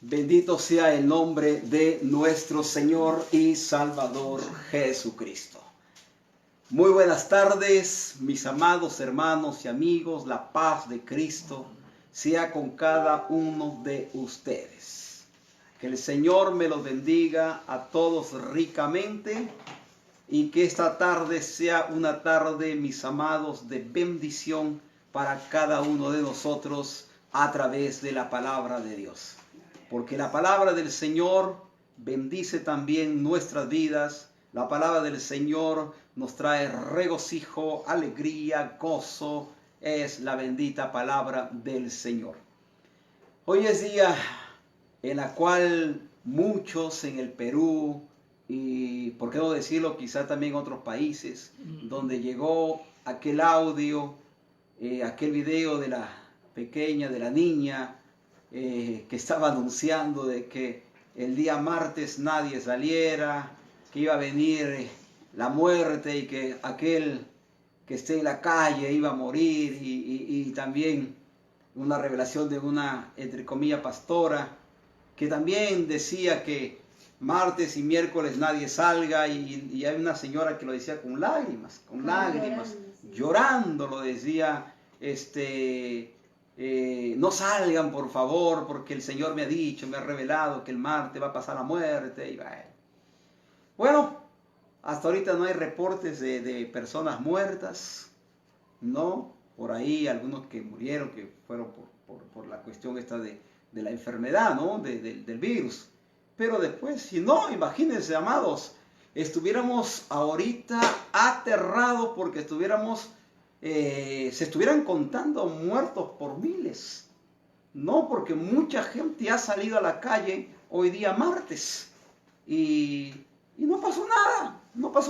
Bendito sea el nombre de nuestro Señor y Salvador Jesucristo. Muy buenas tardes, mis amados hermanos y amigos. La paz de Cristo sea con cada uno de ustedes. Que el Señor me los bendiga a todos ricamente y que esta tarde sea una tarde, mis amados, de bendición para cada uno de nosotros a través de la palabra de Dios. Porque la palabra del Señor bendice también nuestras vidas. La palabra del Señor nos trae regocijo, alegría, gozo. Es la bendita palabra del Señor. Hoy es día en la cual muchos en el Perú y, por qué no decirlo, quizá también en otros países, donde llegó aquel audio, aquel video de la pequeña, de la niña, que estaba anunciando de que el día martes nadie saliera, que iba a venir la muerte y que aquel que esté en la calle iba a morir, y también una revelación de una, entre comillas, pastora, que también decía que martes y miércoles nadie salga, y hay una señora que lo decía con lágrimas, llorando lo decía, no salgan por favor, porque el Señor me ha dicho, me ha revelado que el martes va a pasar la muerte. Y bueno, hasta ahorita no hay reportes de personas muertas, ¿no? Por ahí algunos que murieron, que fueron por la cuestión esta de la enfermedad, ¿no? Del virus. Pero después, si no, imagínense, amados, estuviéramos ahorita aterrados porque se estuvieran contando muertos por miles. No, porque mucha gente ha salido a la calle hoy día martes y no pasó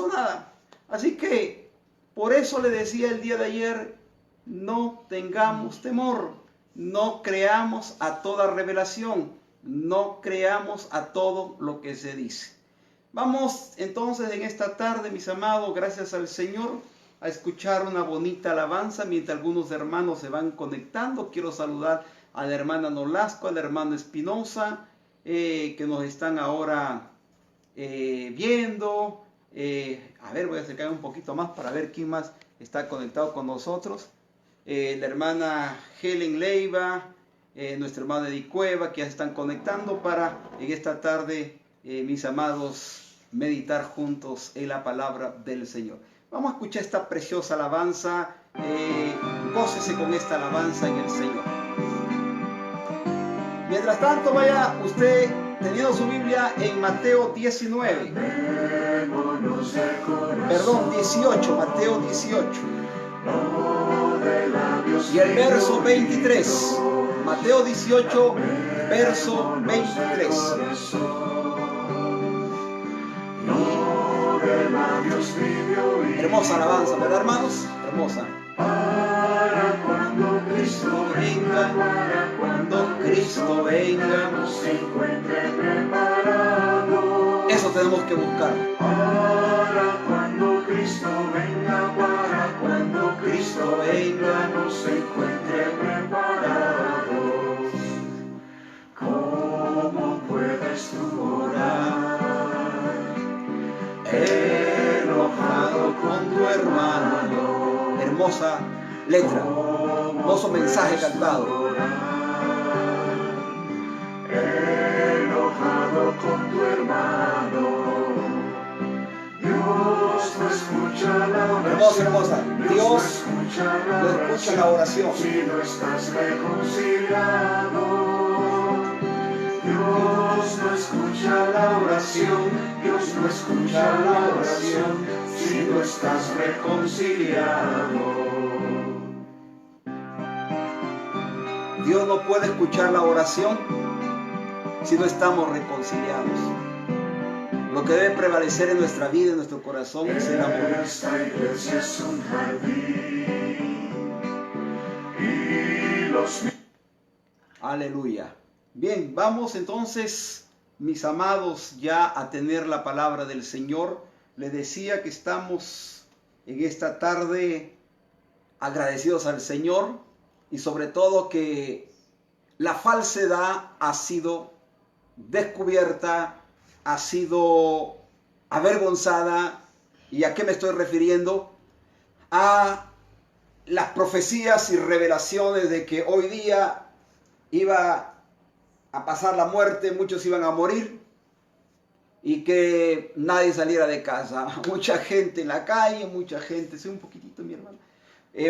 nada. Así que por eso le decía el día de ayer, no tengamos temor, no creamos a toda revelación, no creamos a todo lo que se dice. Vamos entonces en esta tarde, mis amados, gracias al Señor, a escuchar una bonita alabanza mientras algunos hermanos se van conectando. Quiero saludar a la hermana Nolasco, al hermano Espinosa, que nos están ahora viendo. A ver, voy a acercar un poquito más para ver quién más está conectado con nosotros. La hermana Helen Leiva, nuestro hermano Eddie Cueva, que ya están conectando para en esta tarde, mis amados, meditar juntos en la palabra del Señor. Vamos a escuchar esta preciosa alabanza. Gócese con esta alabanza en el Señor. Mientras tanto, vaya usted teniendo su Biblia en Mateo 19. Perdón, 18, Mateo 18. Y el verso 23. Mateo 18, verso 23. Hermosa alabanza, ¿verdad, hermanos? Hermosa. Para cuando Cristo venga, nos encuentre preparado. Eso tenemos que buscar. Para cuando Cristo venga, nos encuentre preparados. ¿Cómo puedes tú orar? Enojado con tu hermano. Hermosa letra, hermoso mensaje cantado. Enojado con tu hermano. Dios no escucha la oración. Hermosa. Dios no escucha la oración. Si no estás reconciliado. Dios no escucha la oración. Dios no escucha la oración. Si no estás reconciliado. Dios no puede escuchar la oración si no estamos reconciliados. Lo que debe prevalecer en nuestra vida, en nuestro corazón, es el amor. Esta iglesia es un jardín y los... Aleluya. Bien, vamos entonces, mis amados, ya a tener la palabra del Señor. Les decía que estamos en esta tarde agradecidos al Señor y sobre todo que la falsedad ha sido descubierta, ha sido avergonzada. ¿Y a qué me estoy refiriendo? A las profecías y revelaciones de que hoy día iba a pasar la muerte, muchos iban a morir y que nadie saliera de casa. Mucha gente en la calle, mucha gente, sí, un poquitito mi hermano,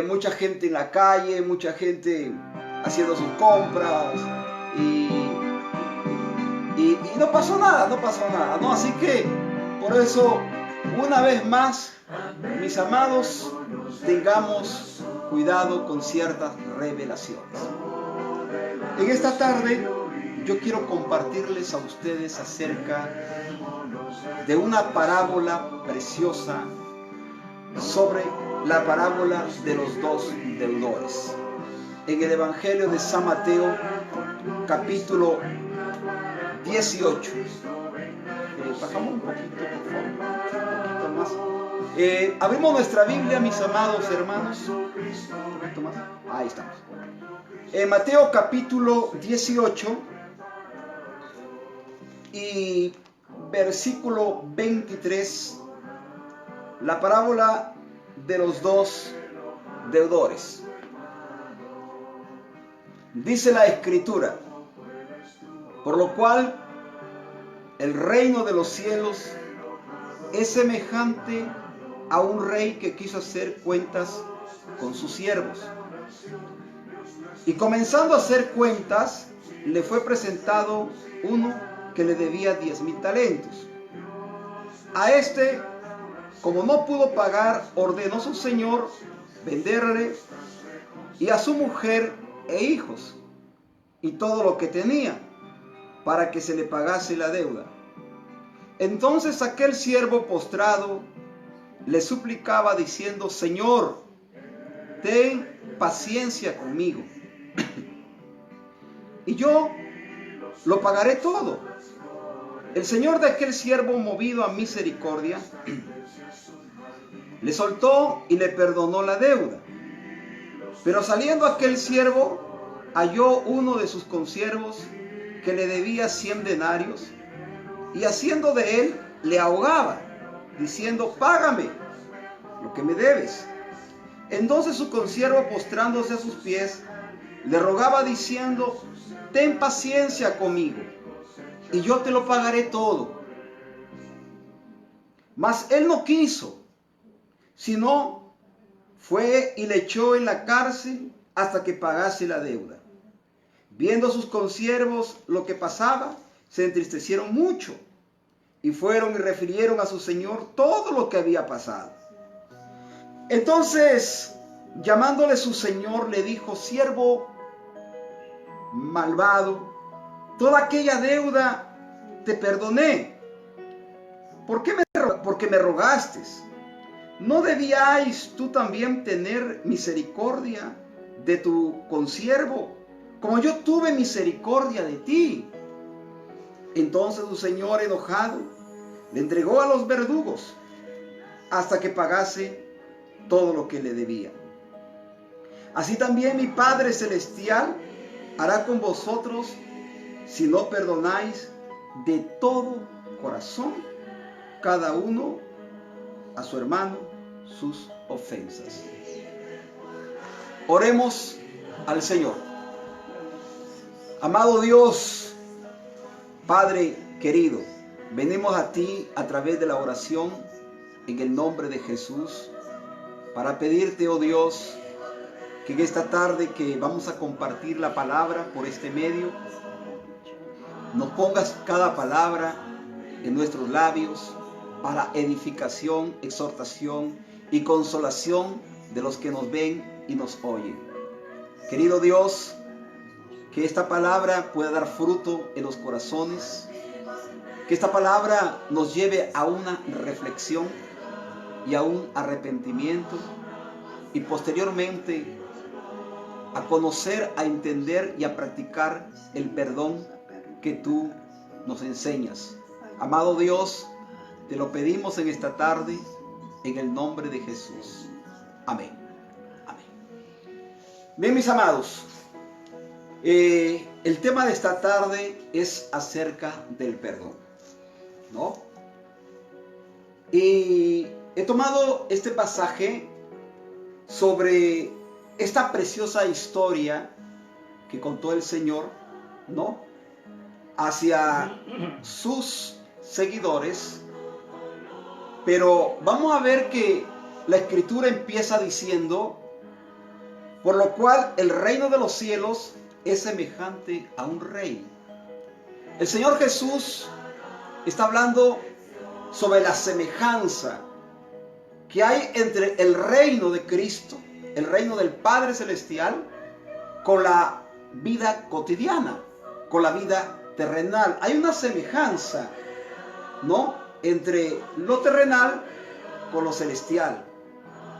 mucha gente en la calle, mucha gente haciendo sus compras y no pasó nada, ¿no? Así que por eso, una vez más, mis amados, tengamos cuidado con ciertas revelaciones. En esta tarde yo quiero compartirles a ustedes acerca de una parábola preciosa sobre la parábola de los dos deudores. En el Evangelio de San Mateo, capítulo 18. Bajamos un poquito, por favor, un poquito más. Abrimos nuestra Biblia, mis amados hermanos. Un poquito más. Ahí estamos. En Mateo capítulo 18 y versículo 23, la parábola de los dos deudores. Dice la Escritura: por lo cual el reino de los cielos es semejante a un rey que quiso hacer cuentas con sus siervos. Y comenzando a hacer cuentas, le fue presentado uno que le debía 10,000 talentos. A este, como no pudo pagar, ordenó su señor venderle y a su mujer e hijos y todo lo que tenía, para que se le pagase la deuda. Entonces aquel siervo postrado le suplicaba diciendo: Señor, ten paciencia conmigo, y yo lo pagaré todo. El señor de aquel siervo, movido a misericordia, le soltó y le perdonó la deuda. Pero saliendo aquel siervo, halló uno de sus consiervos que le debía 100 denarios, y haciendo de él, le ahogaba, diciendo: págame lo que me debes. Entonces su consiervo, postrándose a sus pies, le rogaba diciendo: ten paciencia conmigo, y yo te lo pagaré todo. Mas él no quiso, sino fue y le echó en la cárcel hasta que pagase la deuda. Viendo sus consiervos lo que pasaba, se entristecieron mucho, y fueron y refirieron a su señor todo lo que había pasado. Entonces, llamándole su señor, le dijo: siervo malvado, toda aquella deuda te perdoné. Porque me rogaste. ¿No debíais tú también tener misericordia de tu consiervo, como yo tuve misericordia de ti? Entonces su señor, enojado, le entregó a los verdugos hasta que pagase todo lo que le debía. Así también mi Padre Celestial hará con vosotros si no perdonáis de todo corazón cada uno a su hermano sus ofensas. Oremos al Señor. Amado Dios, Padre querido, venimos a ti a través de la oración en el nombre de Jesús para pedirte, oh Dios, que en esta tarde que vamos a compartir la palabra por este medio, nos pongas cada palabra en nuestros labios para edificación, exhortación y consolación de los que nos ven y nos oyen. Querido Dios, que esta palabra pueda dar fruto en los corazones, que esta palabra nos lleve a una reflexión y a un arrepentimiento, y posteriormente a conocer, a entender y a practicar el perdón que tú nos enseñas. Amado Dios, te lo pedimos en esta tarde, en el nombre de Jesús. Amén. Amén. Bien, mis amados, El tema de esta tarde es acerca del perdón, ¿no? Y he tomado este pasaje sobre esta preciosa historia que contó el Señor, ¿no?, hacia sus seguidores. Pero vamos a ver que la Escritura empieza diciendo: por lo cual el reino de los cielos es semejante a un rey. El Señor Jesús está hablando sobre la semejanza que hay entre el reino de Cristo, el reino del Padre Celestial, con la vida cotidiana, con la vida terrenal. Hay una semejanza, ¿no?, entre lo terrenal con lo celestial,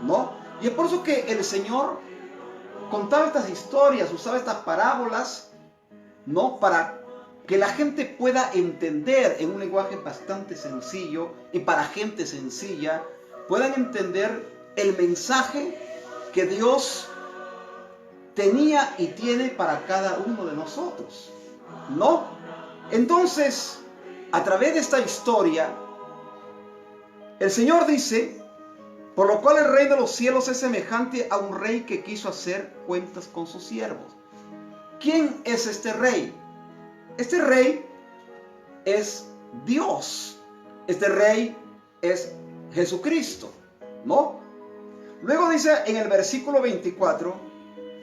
¿no? Y es por eso que el Señor contaba estas historias, usaba estas parábolas, ¿no?, para que la gente pueda entender en un lenguaje bastante sencillo, y para gente sencilla puedan entender el mensaje que Dios tenía y tiene para cada uno de nosotros, ¿no? Entonces, a través de esta historia, el Señor dice: por lo cual el reino de los cielos es semejante a un rey que quiso hacer cuentas con sus siervos. ¿Quién es este rey? Este rey es Dios. Este rey es Jesucristo, ¿no? Luego dice en el versículo 24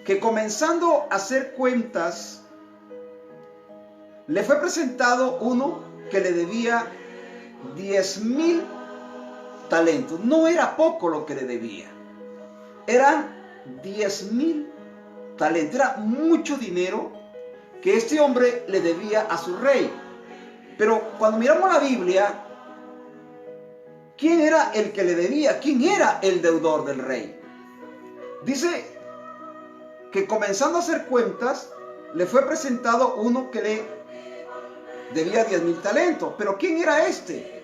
que comenzando a hacer cuentas, le fue presentado uno que le debía 10,000 talentos. No era poco lo que le debía. Eran 10,000 talentos. Era mucho dinero que este hombre le debía a su rey. Pero cuando miramos la Biblia, ¿quién era el que le debía? ¿Quién era el deudor del rey? Dice que comenzando a hacer cuentas, le fue presentado uno que le debía 10,000 talentos. Pero ¿quién era este?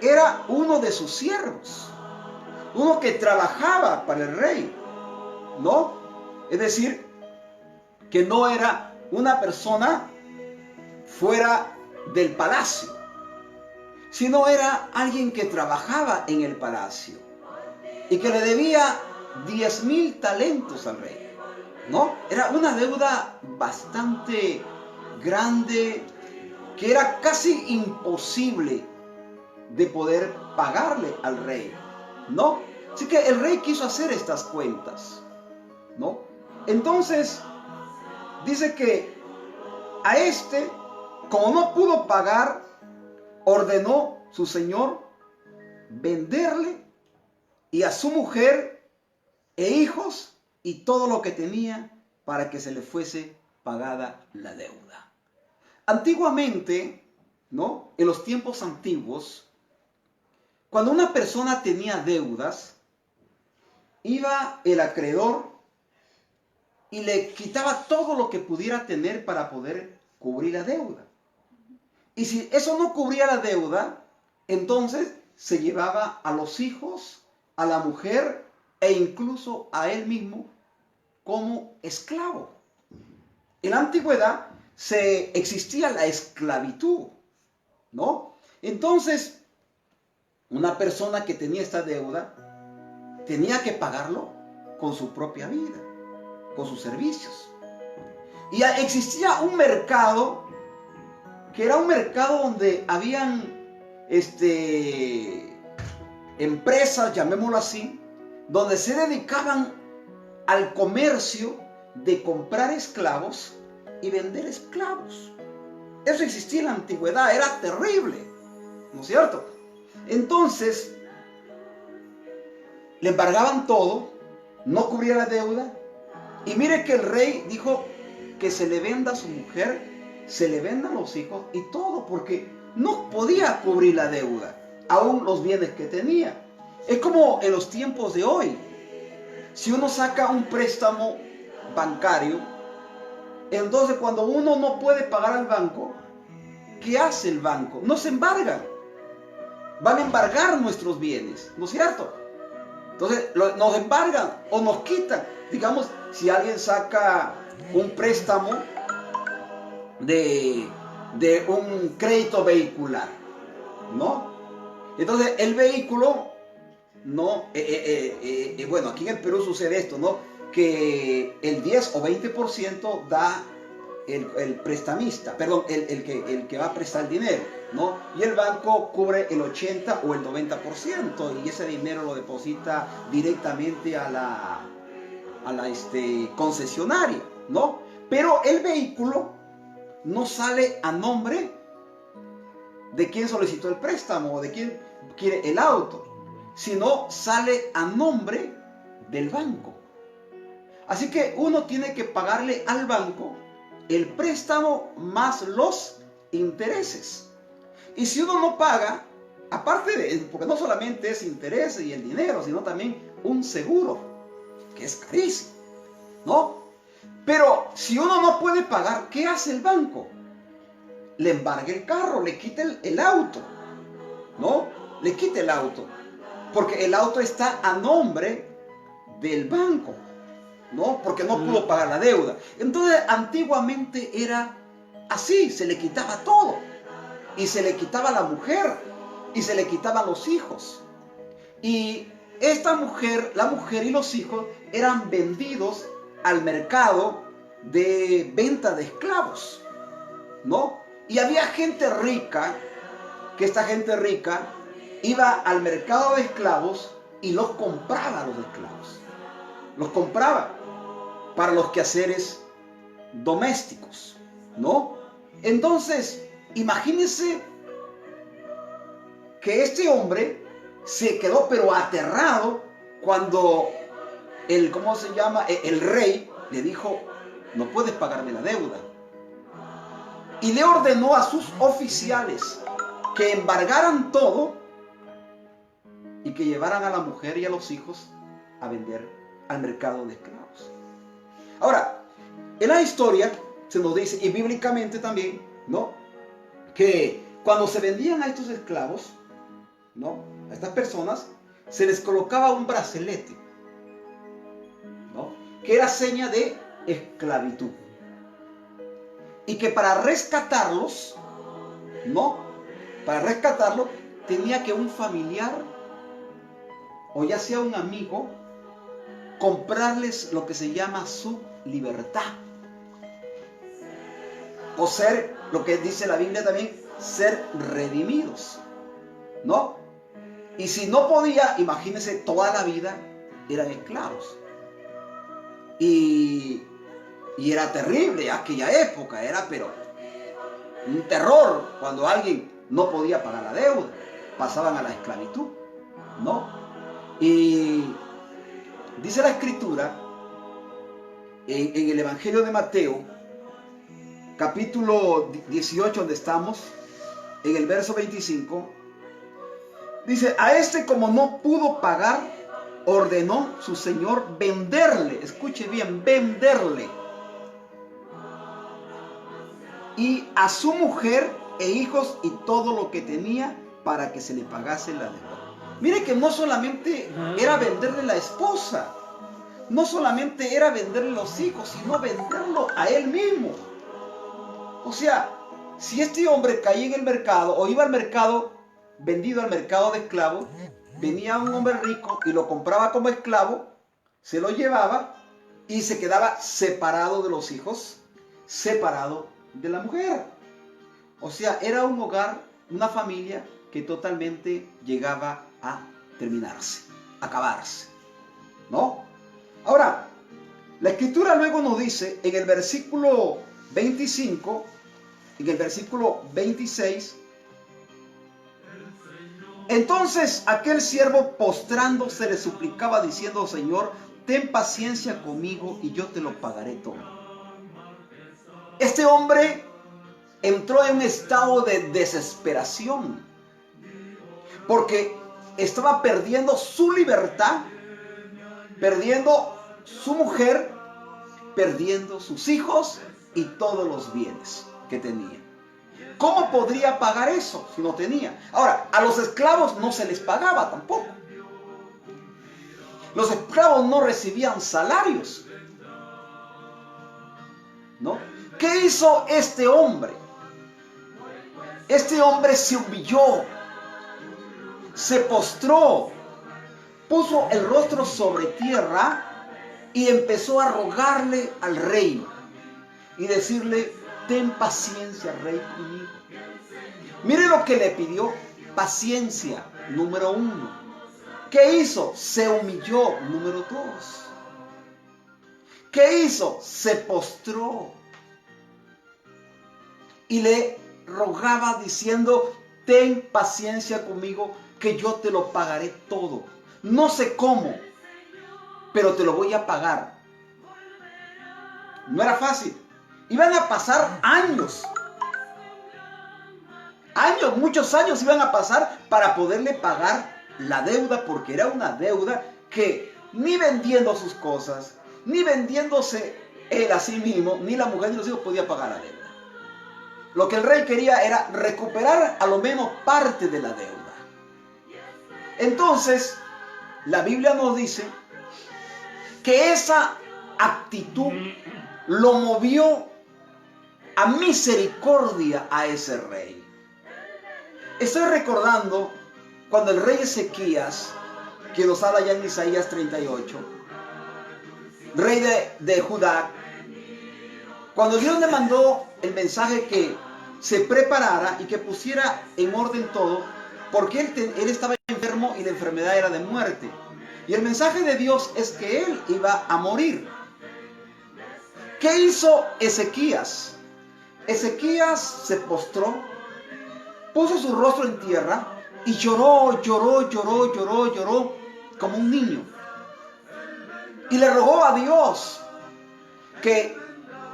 Era uno de sus siervos, uno que trabajaba para el rey, ¿no? Es decir, que no era una persona fuera del palacio, sino era alguien que trabajaba en el palacio y que le debía 10,000 talentos al rey, ¿no? Era una deuda bastante grande que era casi imposible de poder pagarle al rey, ¿no? Así que el rey quiso hacer estas cuentas, ¿no? Entonces, dice que a este, como no pudo pagar, ordenó su señor venderle y a su mujer e hijos y todo lo que tenía para que se le fuese pagada la deuda. Antiguamente, ¿no?, en los tiempos antiguos, cuando una persona tenía deudas, iba el acreedor y le quitaba todo lo que pudiera tener para poder cubrir la deuda. Y si eso no cubría la deuda, entonces se llevaba a los hijos, a la mujer e incluso a él mismo como esclavo. En la antigüedad existía la esclavitud, ¿no? Entonces, una persona que tenía esta deuda tenía que pagarlo con su propia vida, con sus servicios. Y existía un mercado que era un mercado donde habían empresas, llamémoslo así, donde se dedicaban al comercio de comprar esclavos y vender esclavos. Eso existía en la antigüedad, era terrible, ¿no es cierto? Entonces, le embargaban todo, no cubría la deuda, y mire que el rey dijo que se le venda a su mujer, se le vendan los hijos y todo, porque no podía cubrir la deuda, aún los bienes que tenía. Es como en los tiempos de hoy. Si uno saca un préstamo bancario, entonces cuando uno no puede pagar al banco, ¿qué hace el banco? Nos embargan. Van a embargar nuestros bienes, ¿no es cierto? Entonces nos embargan o nos quitan. Digamos, si alguien saca un préstamo de un crédito vehicular, ¿no? Entonces el vehículo, ¿no? Bueno, aquí en el Perú sucede esto, ¿no? Que el 10 o 20% da el prestamista, perdón, el que va a prestar el dinero, ¿no? Y el banco cubre el 80 o el 90% y ese dinero lo deposita directamente a la concesionaria, ¿no? Pero el vehículo no sale a nombre de quien solicitó el préstamo o de quien quiere el auto, sino sale a nombre del banco. Así que uno tiene que pagarle al banco el préstamo más los intereses. Y si uno no paga, aparte de, porque no solamente es interés y el dinero, sino también un seguro, que es carísimo, ¿no? Pero si uno no puede pagar, ¿qué hace el banco? Le embarga el carro, le quita el auto, ¿no? Le quita el auto, porque el auto está a nombre del banco, ¿no? Porque no pudo pagar la deuda. Entonces, antiguamente era así, se le quitaba todo. Y se le quitaba la mujer, y se le quitaban los hijos. Y esta mujer, la mujer y los hijos, eran vendidos al mercado de venta de esclavos, ¿no? Y había gente rica, que esta gente rica iba al mercado de esclavos y los compraba a los esclavos. Los compraba para los quehaceres domésticos, ¿no? Entonces, imagínense que este hombre se quedó pero aterrado cuando ¿cómo se llama? El rey le dijo, no puedes pagarme la deuda. Y le ordenó a sus oficiales que embargaran todo y que llevaran a la mujer y a los hijos a vender al mercado de esclavos. Ahora, en la historia se nos dice, y bíblicamente también, ¿no? Que cuando se vendían a estos esclavos, ¿no? A estas personas, se les colocaba un bracelete, ¿no? Que era seña de esclavitud. Y que para rescatarlos, ¿no? Para rescatarlos, tenía que un familiar, o ya sea un amigo, comprarles lo que se llama su libertad. O ser, lo que dice la Biblia también, ser redimidos, ¿no? Y si no podía, imagínense, toda la vida eran esclavos. Y era terrible aquella época, era pero un terror cuando alguien no podía pagar la deuda, pasaban a la esclavitud, ¿no? Y dice la Escritura en el Evangelio de Mateo, capítulo 18, donde estamos, en el verso 25, dice, a este como no pudo pagar, ordenó su señor venderle, escuche bien, venderle, y a su mujer e hijos y todo lo que tenía para que se le pagase la deuda. Mire que no solamente era venderle la esposa, no solamente era venderle los hijos, sino venderlo a él mismo. O sea, si este hombre caía en el mercado o iba al mercado, vendido al mercado de esclavos, venía un hombre rico y lo compraba como esclavo, se lo llevaba y se quedaba separado de los hijos, separado de la mujer. O sea, era un hogar, una familia que totalmente llegaba a terminarse, a acabarse, ¿no? Ahora, la Escritura luego nos dice en el versículo 25, en el versículo 26, entonces aquel siervo postrándose le suplicaba diciendo, Señor, ten paciencia conmigo y yo te lo pagaré todo. Este hombre entró en un estado de desesperación porque estaba perdiendo su libertad, perdiendo su mujer, perdiendo sus hijos y todos los bienes que tenía. ¿Cómo podría pagar eso si no tenía? Ahora, a los esclavos no se les pagaba tampoco. Los esclavos no recibían salarios, ¿no? ¿Qué hizo este hombre? Este hombre se humilló, se postró, puso el rostro sobre tierra y empezó a rogarle al rey y decirle: ten paciencia, rey, conmigo. Mire lo que le pidió: paciencia, número 1. ¿Qué hizo? Se humilló, número 2. ¿Qué hizo? Se postró y le rogaba diciendo: ten paciencia conmigo, que yo te lo pagaré todo. No sé cómo, pero te lo voy a pagar. No era fácil. Iban a pasar años. Muchos años iban a pasar para poderle pagar la deuda, porque era una deuda que ni vendiendo sus cosas, ni vendiéndose él a sí mismo, ni la mujer ni los hijos podía pagar la deuda. Lo que el rey quería era recuperar a lo menos parte de la deuda. Entonces, la Biblia nos dice que esa actitud lo movió a misericordia a ese rey. Estoy recordando cuando el rey Ezequías, que nos habla ya en Isaías 38, rey de Judá, cuando Dios le mandó el mensaje que se preparara y que pusiera en orden todo, porque él estaba enfermo y la enfermedad era de muerte. Y el mensaje de Dios es que él iba a morir. ¿Qué hizo Ezequías? Ezequías se postró, puso su rostro en tierra y lloró como un niño. Y le rogó a Dios, que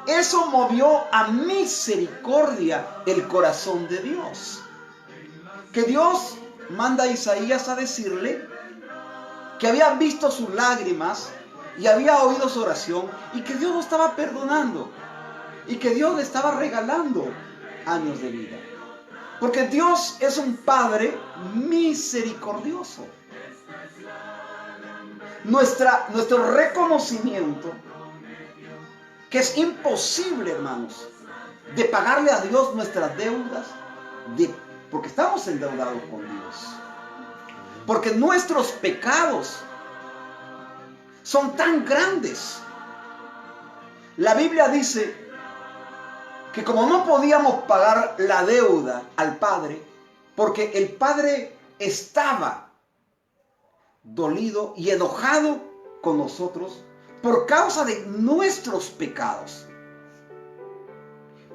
eso movió a misericordia el corazón de Dios. Que Dios manda a Isaías a decirle que había visto sus lágrimas y había oído su oración, y que Dios lo estaba perdonando y que Dios le estaba regalando años de vida. Porque Dios es un Padre misericordioso. Nuestro reconocimiento, que es imposible, hermanos, de pagarle a Dios nuestras deudas, porque estamos endeudados con Dios. Porque nuestros pecados son tan grandes. La Biblia dice que como no podíamos pagar la deuda al Padre, porque el Padre estaba dolido y enojado con nosotros por causa de nuestros pecados.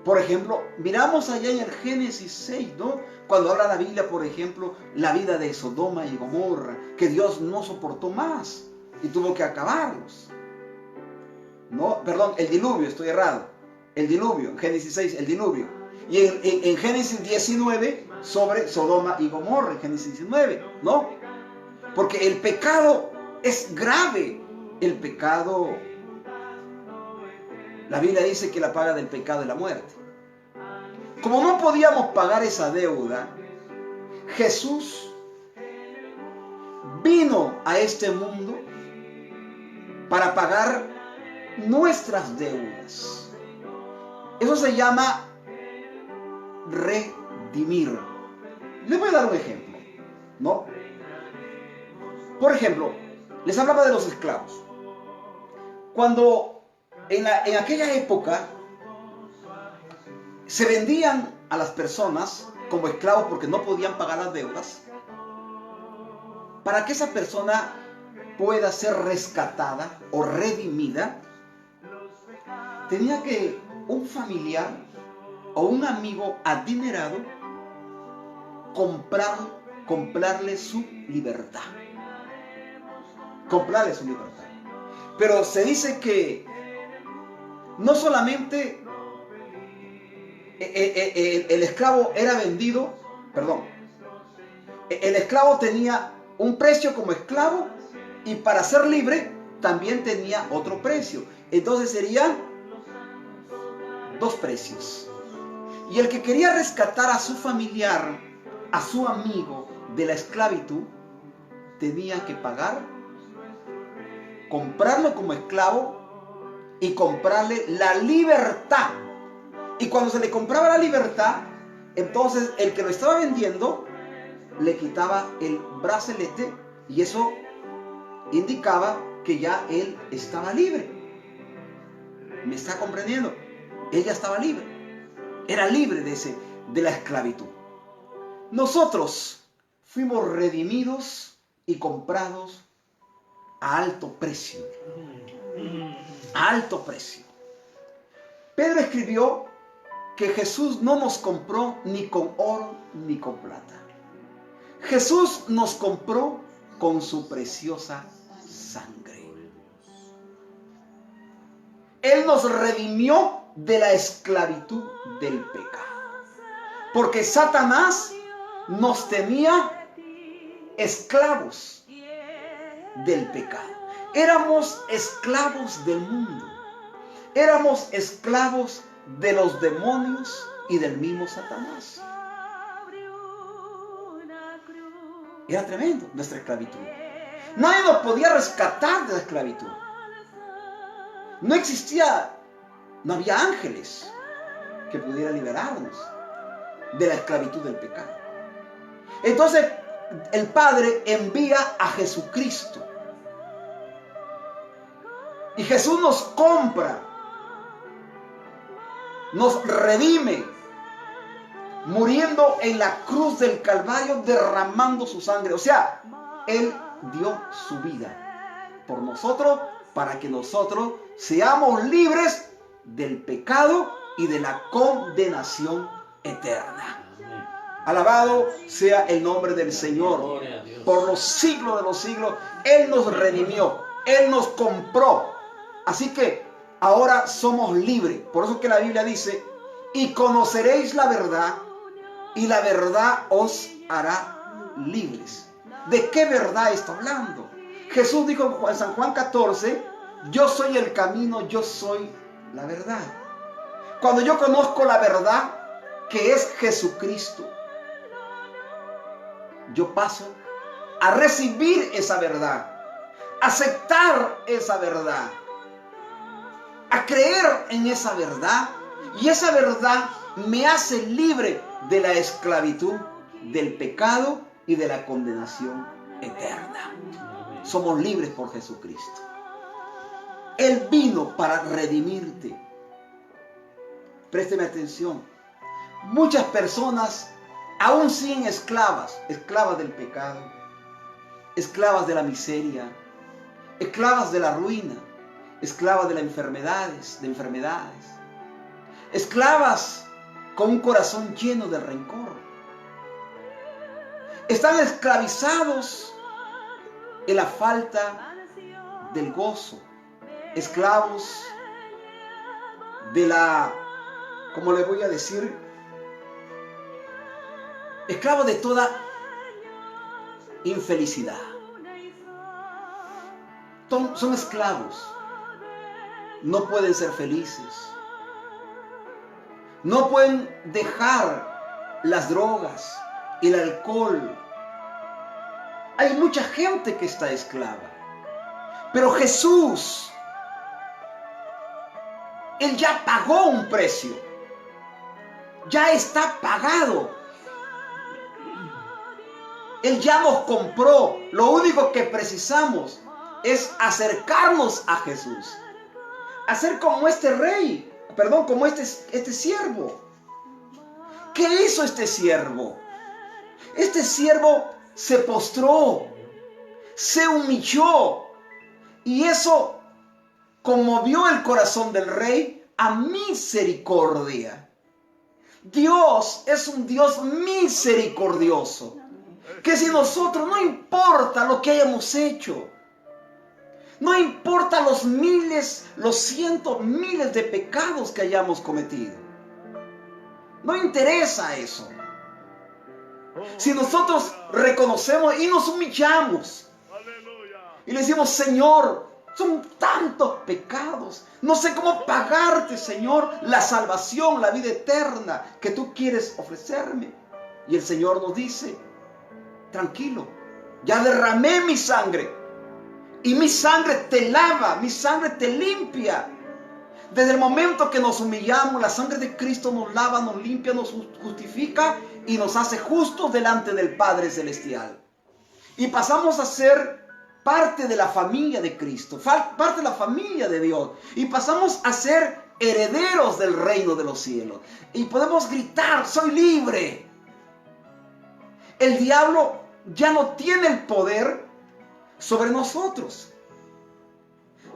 Por ejemplo, miramos allá en el Génesis 6, ¿no? Cuando habla la Biblia, por ejemplo, la vida de Sodoma y Gomorra, que Dios no soportó más y tuvo que acabarlos. No, perdón, el diluvio, estoy errado. El diluvio, en Génesis 6, el diluvio. Y en Génesis 19, sobre Sodoma y Gomorra, en Génesis 19, ¿no? Porque el pecado es grave. El pecado, la Biblia dice que la paga del pecado es la muerte. Como no podíamos pagar esa deuda, Jesús vino a este mundo para pagar nuestras deudas. Eso se llama redimir. Les voy a dar un ejemplo, ¿no? Por ejemplo, les hablaba de los esclavos. Cuando en aquella época se vendían a las personas como esclavos porque no podían pagar las deudas, para que esa persona pueda ser rescatada o redimida, tenía que un familiar o un amigo adinerado comprarle su libertad. Comprarle su libertad. Pero se dice que no solamente el esclavo era vendido, el esclavo tenía un precio como esclavo, y para ser libre también tenía otro precio. Entonces serían dos precios. Y el que quería rescatar a su familiar, a su amigo de la esclavitud, tenía que comprarlo como esclavo y comprarle la libertad Y cuando se le compraba la libertad, entonces el que lo estaba vendiendo le quitaba el brazalete y eso indicaba que ya él estaba libre. ¿Me está comprendiendo? Ella estaba libre. Era libre de la esclavitud. Nosotros fuimos redimidos y comprados a alto precio. A alto precio. Pedro escribió que Jesús no nos compró ni con oro ni con plata. Jesús nos compró con su preciosa sangre. Él nos redimió de la esclavitud del pecado. Porque Satanás nos tenía esclavos del pecado. Éramos esclavos del mundo. Éramos esclavos de los demonios y del mismo Satanás. Era tremendo nuestra esclavitud. Nadie nos podía rescatar de la esclavitud. No existía, no había ángeles que pudieran liberarnos de la esclavitud del pecado. Entonces el Padre envía a Jesucristo. Y Jesús nos compra, nos redime, muriendo en la cruz del Calvario, derramando su sangre. O sea, Él dio su vida por nosotros para que nosotros seamos libres del pecado y de la condenación eterna. Alabado sea el nombre del Señor. Por los siglos de los siglos, Él nos redimió, Él nos compró. Así que ahora somos libres. Por eso que la Biblia dice, y conoceréis la verdad, y la verdad os hará libres. ¿De qué verdad está hablando? Jesús dijo en San Juan 14, yo soy el camino, yo soy la verdad. Cuando yo conozco la verdad, que es Jesucristo, yo paso a recibir esa verdad, a aceptar esa verdad, a creer en esa verdad, y esa verdad me hace libre de la esclavitud, del pecado y de la condenación eterna. Somos libres por Jesucristo. Él vino para redimirte. Présteme atención. Muchas personas aún siguen esclavas del pecado, esclavas de la miseria, esclavas de la ruina, esclavas de las enfermedades, esclavas con un corazón lleno de rencor. Están esclavizados en la falta del gozo, esclavos de la, ¿cómo le voy a decir? Esclavos de toda infelicidad. Son esclavos. No pueden ser felices. No pueden dejar las drogas, el alcohol. Hay mucha gente que está esclava. Pero Jesús, Él ya pagó un precio. Ya está pagado. Él ya nos compró. Lo único que precisamos es acercarnos a Jesús. Hacer como este rey, como este siervo. ¿Qué hizo este siervo? Este siervo se postró, se humilló, y eso conmovió el corazón del rey a misericordia. Dios es un Dios misericordioso, que si nosotros, no importa lo que hayamos hecho, no importa los miles, los cientos, miles de pecados que hayamos cometido, no interesa eso. Si nosotros reconocemos y nos humillamos y le decimos, Señor, son tantos pecados, no sé cómo pagarte, Señor, la salvación, la vida eterna que tú quieres ofrecerme. Y el Señor nos dice, tranquilo, ya derramé mi sangre, y mi sangre te lava, mi sangre te limpia Desde el momento que nos humillamos, la sangre de Cristo nos lava, nos limpia, nos justifica y nos hace justos delante del Padre Celestial. Y pasamos a ser parte de la familia de Cristo, parte de la familia de Dios. Y pasamos a ser herederos del reino de los cielos. Y podemos gritar, soy libre. El diablo ya no tiene el poder sobre nosotros.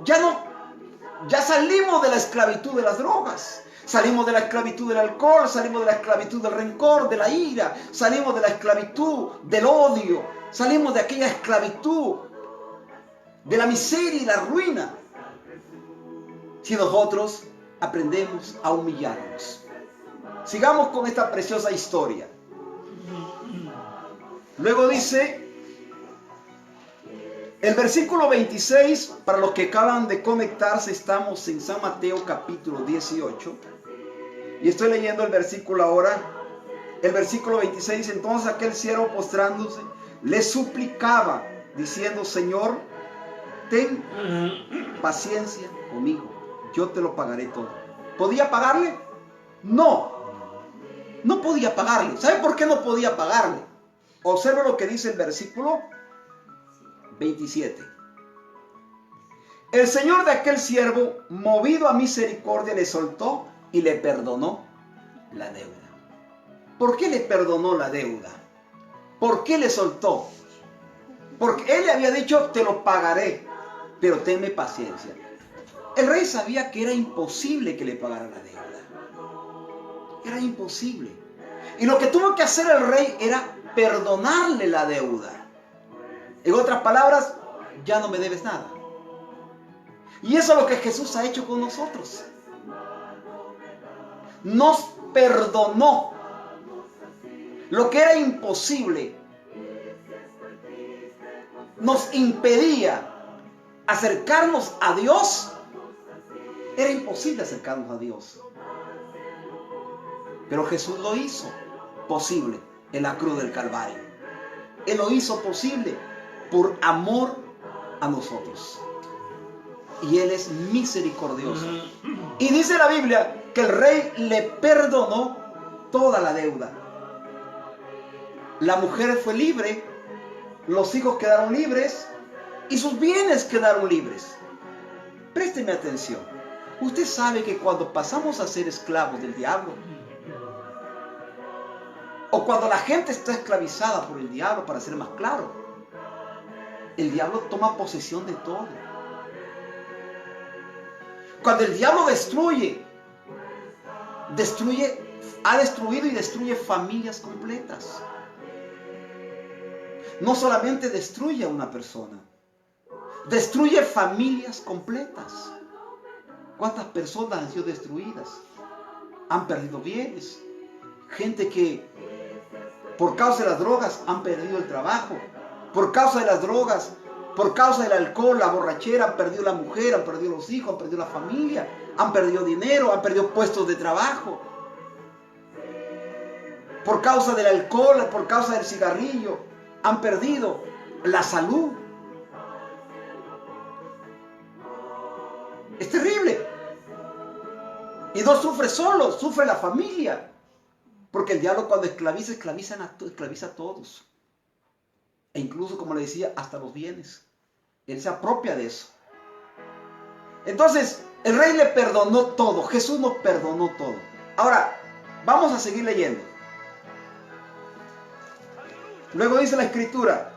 Ya salimos de la esclavitud de las drogas. Salimos de la esclavitud del alcohol, salimos de la esclavitud del rencor, de la ira. Salimos de la esclavitud del odio. Salimos de aquella esclavitud de la miseria y la ruina. Si nosotros aprendemos a humillarnos. Sigamos con esta preciosa historia. Luego dice el versículo 26, para los que acaban de conectarse, estamos en San Mateo capítulo 18. Y estoy leyendo el versículo ahora. El versículo 26 dice, entonces aquel siervo postrándose, le suplicaba, diciendo, Señor, ten paciencia conmigo, yo te lo pagaré todo. ¿Podía pagarle? No podía pagarle. ¿Sabe por qué no podía pagarle? Observa lo que dice el versículo 27. El Señor de aquel siervo, movido a misericordia, le soltó y le perdonó la deuda. ¿Por qué le perdonó la deuda? ¿Por qué le soltó? Porque él le había dicho, te lo pagaré, pero tenme paciencia. El rey sabía que era imposible que le pagara la deuda. Era imposible. Y lo que tuvo que hacer el rey era perdonarle la deuda. En otras palabras, ya no me debes nada. Y eso es lo que Jesús ha hecho con nosotros. Nos perdonó. Lo que era imposible nos impedía acercarnos a Dios. Era imposible acercarnos a Dios. Pero Jesús lo hizo posible en la cruz del Calvario. Él lo hizo posible por amor a nosotros. Y Él es misericordioso. Y dice la Biblia que el rey le perdonó toda la deuda. La mujer fue libre, los hijos quedaron libres y sus bienes quedaron libres. Présteme atención. Usted sabe que cuando pasamos a ser esclavos del diablo, o cuando la gente está esclavizada por el diablo, para ser más claro, el diablo toma posesión de todo. Cuando el diablo ha destruido y destruye familias completas. No solamente destruye a una persona, destruye familias completas. ¿Cuántas personas han sido destruidas? Han perdido bienes. Gente que por causa de las drogas han perdido el trabajo. Por causa de las drogas, por causa del alcohol, la borrachera, han perdido la mujer, han perdido los hijos, han perdido la familia, han perdido dinero, han perdido puestos de trabajo. Por causa del alcohol, por causa del cigarrillo, han perdido la salud. Es terrible. Y no sufre solo, sufre la familia. Porque el diablo cuando esclaviza a todos. E incluso, como le decía, hasta los bienes. Él se apropia de eso. Entonces, el rey le perdonó todo. Jesús nos perdonó todo. Ahora, vamos a seguir leyendo. Luego dice la Escritura,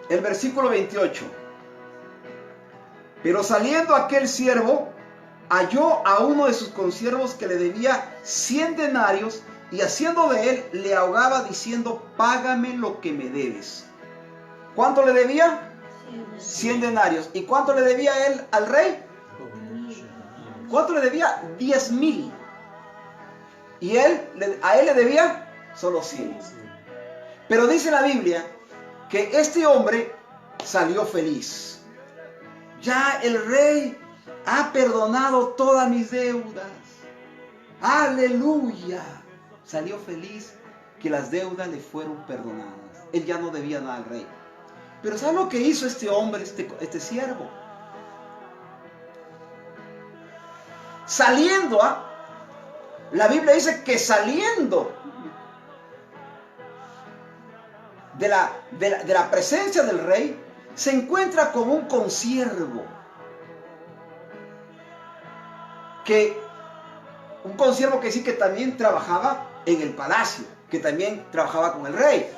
el versículo 28. Pero saliendo aquel siervo, halló a uno de sus consiervos que le debía 100 denarios y haciendo de él, le ahogaba diciendo, págame lo que me debes. ¿Cuánto le debía? 100 denarios. ¿Y cuánto le debía él al rey? ¿Cuánto le debía? 10,000. Y a él le debía solo 100. Pero dice la Biblia que este hombre salió feliz. Ya el rey ha perdonado todas mis deudas. Aleluya. Salió feliz que las deudas le fueron perdonadas. Él ya no debía nada al rey. Pero ¿sabe lo que hizo este hombre, este siervo? Saliendo, la Biblia dice que saliendo de la presencia del rey, se encuentra con un consiervo. Un consiervo que sí que también trabajaba en el palacio, que también trabajaba con el rey.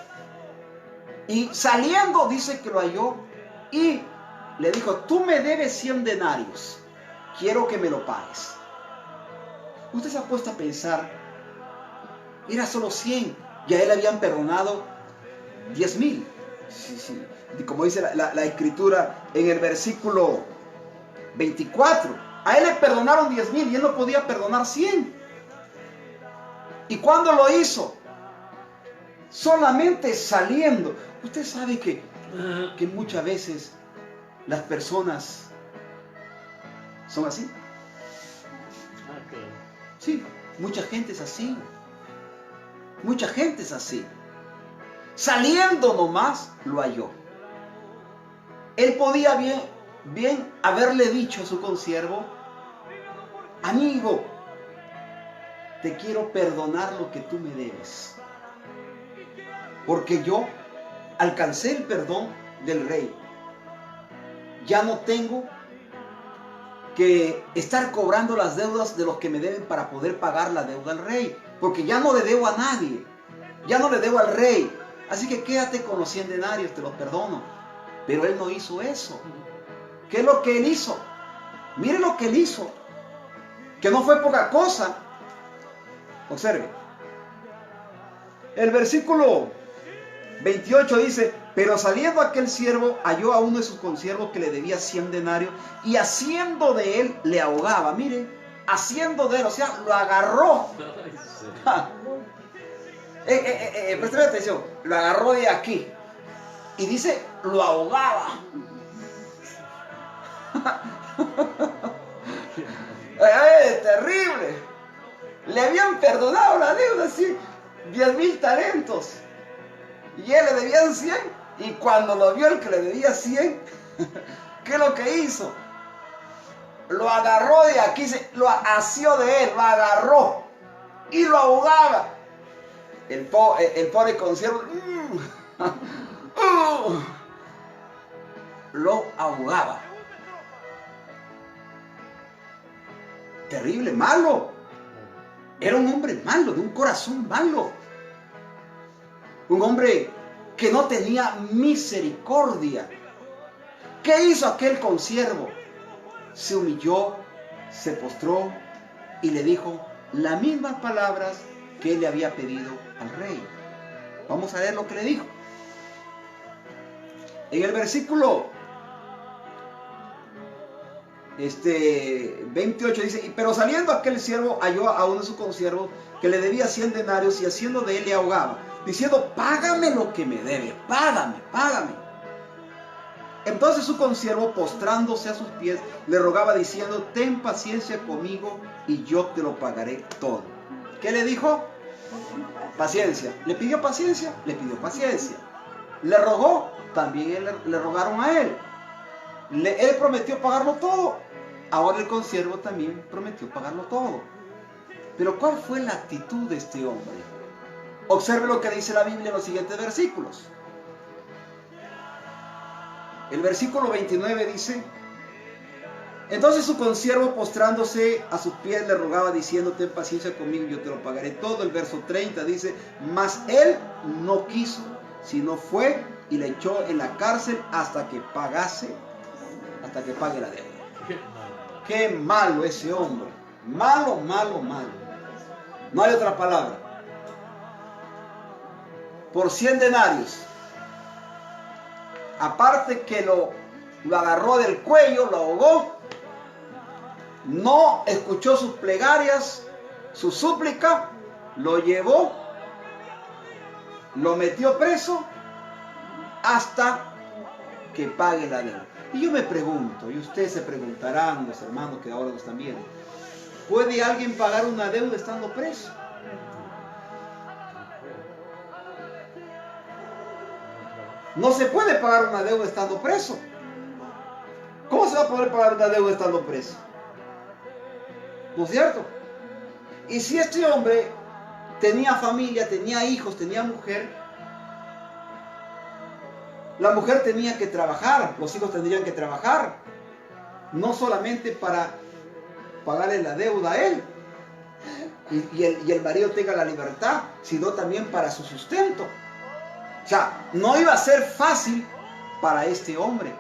Y saliendo dice que lo halló y le dijo: tú me debes 100 denarios, quiero que me lo pagues. Usted se ha puesto a pensar, era solo 100 y a él le habían perdonado 10,000. Sí. Como dice la escritura en el versículo 24, a él le perdonaron 10,000 y él no podía perdonar 100. ¿Y cuándo lo hizo? Solamente saliendo. Usted sabe que muchas veces las personas son así. Sí, mucha gente es así. Mucha gente es así. Saliendo nomás lo halló. Él podía bien haberle dicho a su consiervo: amigo, te quiero perdonar lo que tú me debes, porque yo alcancé el perdón del rey. Ya no tengo que estar cobrando las deudas de los que me deben para poder pagar la deuda al rey, porque ya no le debo a nadie, ya no le debo al rey, así que quédate con los 100 denarios, te los perdono. Pero él no hizo eso. ¿Qué es lo que él hizo? Mire lo que él hizo, que no fue poca cosa. Observe, el versículo 28 dice: pero saliendo aquel siervo, halló a uno de sus consiervos que le debía 100 denarios, y haciendo de él le ahogaba. Mire, haciendo de él, o sea, lo agarró. Préstame atención, lo agarró de aquí y dice, lo ahogaba. Terrible. Le habían perdonado la deuda, sí, 10,000 talentos. Y él le debían 100. Y cuando lo vio el que le debía 100, ¿qué es lo que hizo? Lo agarró de aquí, lo asió de él, lo agarró y lo ahogaba. El pobre consiervo lo ahogaba. Terrible, malo. Era un hombre malo, de un corazón malo. Un hombre que no tenía misericordia. ¿Qué hizo aquel consiervo? Se humilló, se postró y le dijo las mismas palabras que él le había pedido al rey. Vamos a ver lo que le dijo. En el versículo 28 dice: pero saliendo aquel siervo halló a uno de sus consiervos que le debía 100 denarios y haciendo de él le ahogaba, diciendo: págame lo que me debe, págame. Entonces su consiervo, postrándose a sus pies, le rogaba diciendo: ten paciencia conmigo y yo te lo pagaré todo. ¿Qué le dijo? Paciencia. ¿Le pidió paciencia? Le pidió paciencia. ¿Le rogó? También le rogaron a él. Él prometió pagarlo todo. Ahora el consiervo también prometió pagarlo todo. Pero ¿cuál fue la actitud de este hombre? Observe lo que dice la Biblia en los siguientes versículos. El versículo 29 dice: entonces su consiervo, postrándose a sus pies, le rogaba diciendo: ten paciencia conmigo y yo te lo pagaré todo. El verso 30 dice: mas él no quiso, sino fue y le echó en la cárcel hasta que pague la deuda. Qué malo ese hombre. Malo. No hay otra palabra. Por 100 denarios. Aparte que lo agarró del cuello, lo ahogó, no escuchó sus plegarias, su súplica, lo llevó, lo metió preso hasta que pague la deuda. Y yo me pregunto, y ustedes se preguntarán, los hermanos que ahora nos están viendo, ¿puede alguien pagar una deuda estando preso? No se puede pagar una deuda estando preso. ¿Cómo se va a poder pagar una deuda estando preso? ¿No es cierto? Y si este hombre tenía familia, tenía hijos, tenía mujer, la mujer tenía que trabajar, los hijos tendrían que trabajar, no solamente para pagarle la deuda a él y el marido tenga la libertad, sino también para su sustento. O sea, no iba a ser fácil para este hombre,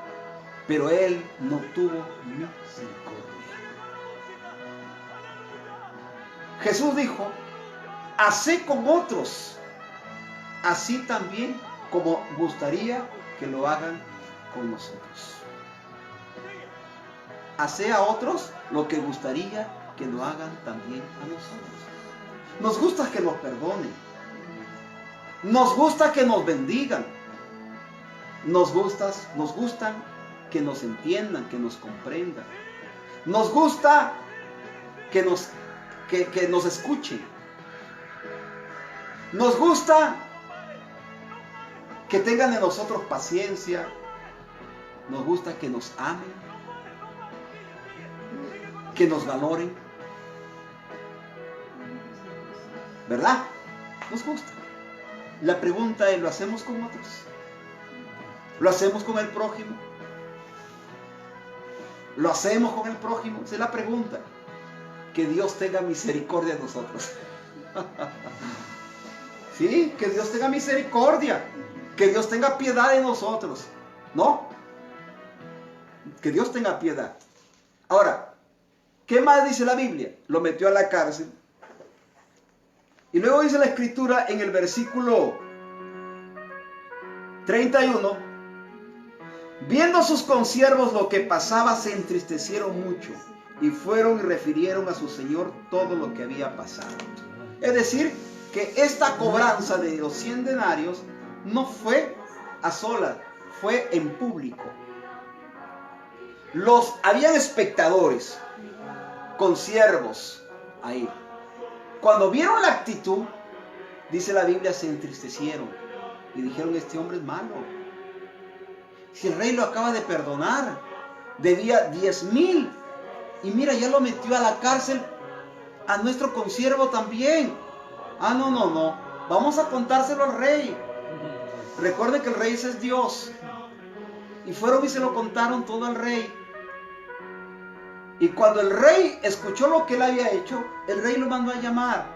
pero él no tuvo misericordia. Jesús dijo: haced con otros así también como gustaría que lo hagan con nosotros. Haced a otros lo que gustaría que lo hagan también a nosotros. Nos gusta que nos perdonen. Nos gusta que nos bendigan. Nos gustan que nos entiendan, que nos comprendan. Nos gusta que nos escuchen. Nos gusta que tengan de nosotros paciencia. Nos gusta que nos amen, que nos valoren. ¿Verdad? Nos gusta. La pregunta es: ¿lo hacemos con otros? ¿Lo hacemos con el prójimo? ¿Lo hacemos con el prójimo? Esa es la pregunta. Que Dios tenga misericordia de nosotros. Sí, que Dios tenga misericordia. Que Dios tenga piedad de nosotros. ¿No? Que Dios tenga piedad. Ahora, ¿qué más dice la Biblia? Lo metió a la cárcel. Y luego dice la Escritura en el versículo 31: viendo sus consiervos lo que pasaba, se entristecieron mucho y fueron y refirieron a su señor todo lo que había pasado. Es decir, que esta cobranza de los 100 denarios no fue a solas, fue en público. Habían espectadores, consiervos ahí. Cuando vieron la actitud, dice la Biblia, se entristecieron y dijeron: este hombre es malo. Si el rey lo acaba de perdonar, debía 10,000 y mira, ya lo metió a la cárcel a nuestro consiervo también. No, vamos a contárselo al rey. Recuerden que el rey es Dios. Y fueron y se lo contaron todo al rey. Y cuando el rey escuchó lo que él había hecho, el rey lo mandó a llamar.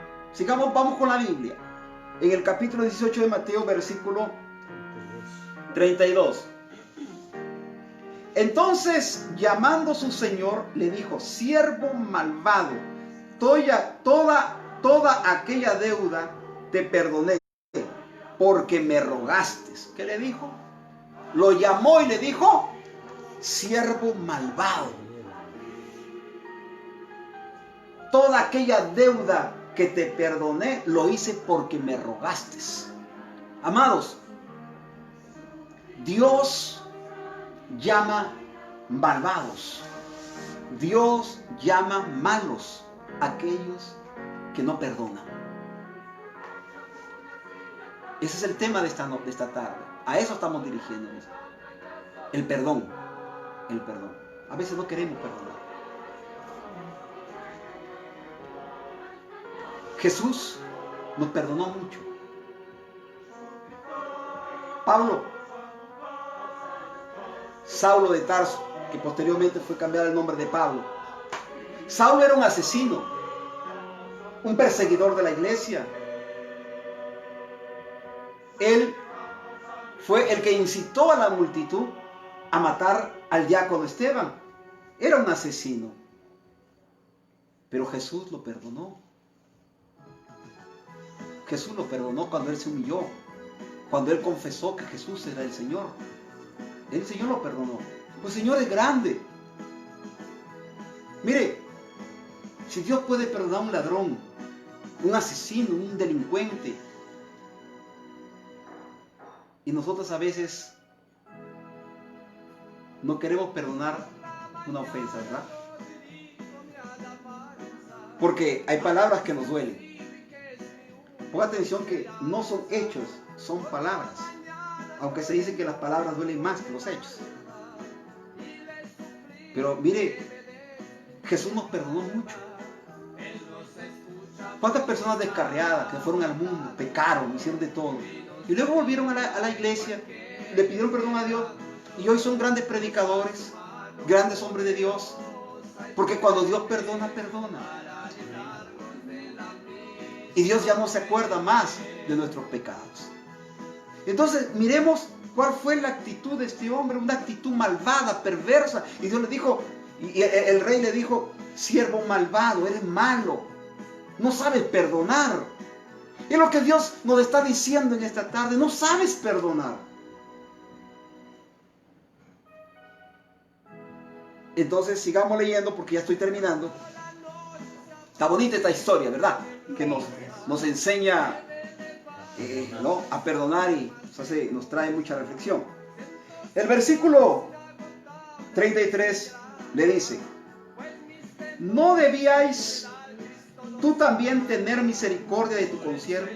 Vamos con la Biblia. En el capítulo 18 de Mateo, versículo 32. Entonces, llamando a su señor, le dijo: siervo malvado, toda aquella deuda te perdoné, porque me rogaste. ¿Qué le dijo? Lo llamó y le dijo: siervo malvado. Toda aquella deuda que te perdoné, lo hice porque me rogaste. Amados, Dios llama malvados. Dios llama malos a aquellos que no perdonan. Ese es el tema de esta tarde. A eso estamos dirigiéndonos. El perdón. El perdón. A veces no queremos perdonar. Jesús nos perdonó mucho. Pablo, Saulo de Tarso, que posteriormente fue cambiado el nombre de Pablo. Saulo era un asesino, un perseguidor de la iglesia. Él fue el que incitó a la multitud a matar al diácono Esteban. Era un asesino. Pero Jesús lo perdonó. Jesús lo perdonó cuando él se humilló, cuando él confesó que Jesús era el Señor. El Señor lo perdonó. Pues el Señor es grande. Mire, si Dios puede perdonar a un ladrón, un asesino, un delincuente, y nosotros a veces no queremos perdonar una ofensa, ¿verdad? Porque hay palabras que nos duelen. Ponga atención que no son hechos, son palabras. Aunque se dice que las palabras duelen más que los hechos. Pero mire, Jesús nos perdonó mucho. ¿Cuántas personas descarriadas que fueron al mundo, pecaron, hicieron de todo? Y luego volvieron a la iglesia, le pidieron perdón a Dios y hoy son grandes predicadores, grandes hombres de Dios. Porque cuando Dios perdona, perdona. Y Dios ya no se acuerda más de nuestros pecados. Entonces, miremos cuál fue la actitud de este hombre, una actitud malvada, perversa. Y Dios le dijo, y el rey le dijo, siervo malvado, eres malo, no sabes perdonar. Es lo que Dios nos está diciendo en esta tarde, no sabes perdonar. Entonces sigamos leyendo porque ya estoy terminando. Está bonita esta historia, ¿verdad? Que nos enseña ¿no? a perdonar y nos trae mucha reflexión. El versículo 33 le dice, ¿no debíais tú también tener misericordia de tu consiervo,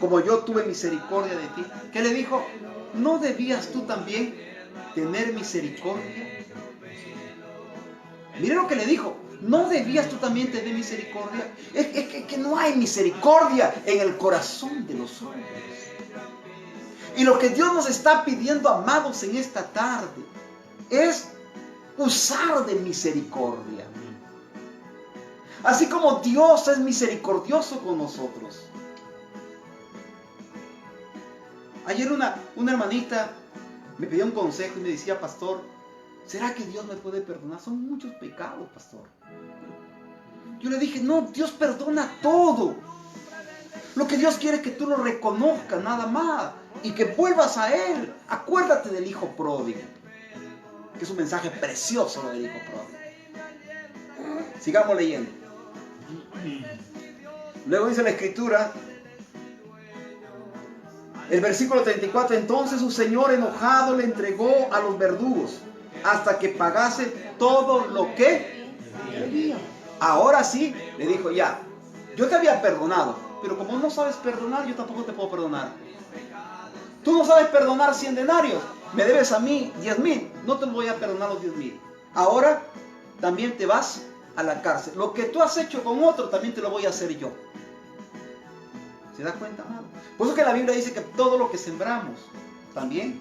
como yo tuve misericordia de ti? ¿Qué le dijo? ¿No debías tú también tener misericordia? Mire lo que le dijo. ¿No debías tú también tener misericordia? Es que no hay misericordia en el corazón de los hombres. Y lo que Dios nos está pidiendo, amados, en esta tarde, es usar de misericordia. Así como Dios es misericordioso con nosotros. Ayer una hermanita me pidió un consejo y me decía, pastor, ¿será que Dios me puede perdonar? Son muchos pecados, pastor. Yo le dije, no, Dios perdona todo. Lo que Dios quiere es que tú lo reconozcas nada más y que vuelvas a Él. Acuérdate del hijo pródigo, que es un mensaje precioso lo del hijo pródigo. Sigamos leyendo. Luego dice la escritura, el versículo 34, entonces su señor enojado le entregó a los verdugos hasta que pagase todo lo que debía. Ahora sí, le dijo, ya, yo te había perdonado, pero como no sabes perdonar, yo tampoco te puedo perdonar. Tú no sabes perdonar 100 denarios, me debes a mí 10,000, no te voy a perdonar los 10,000. Ahora también te vas a la cárcel. Lo que tú has hecho con otro, también te lo voy a hacer yo. ¿Se da cuenta, amado? Por eso que la Biblia dice que todo lo que sembramos, también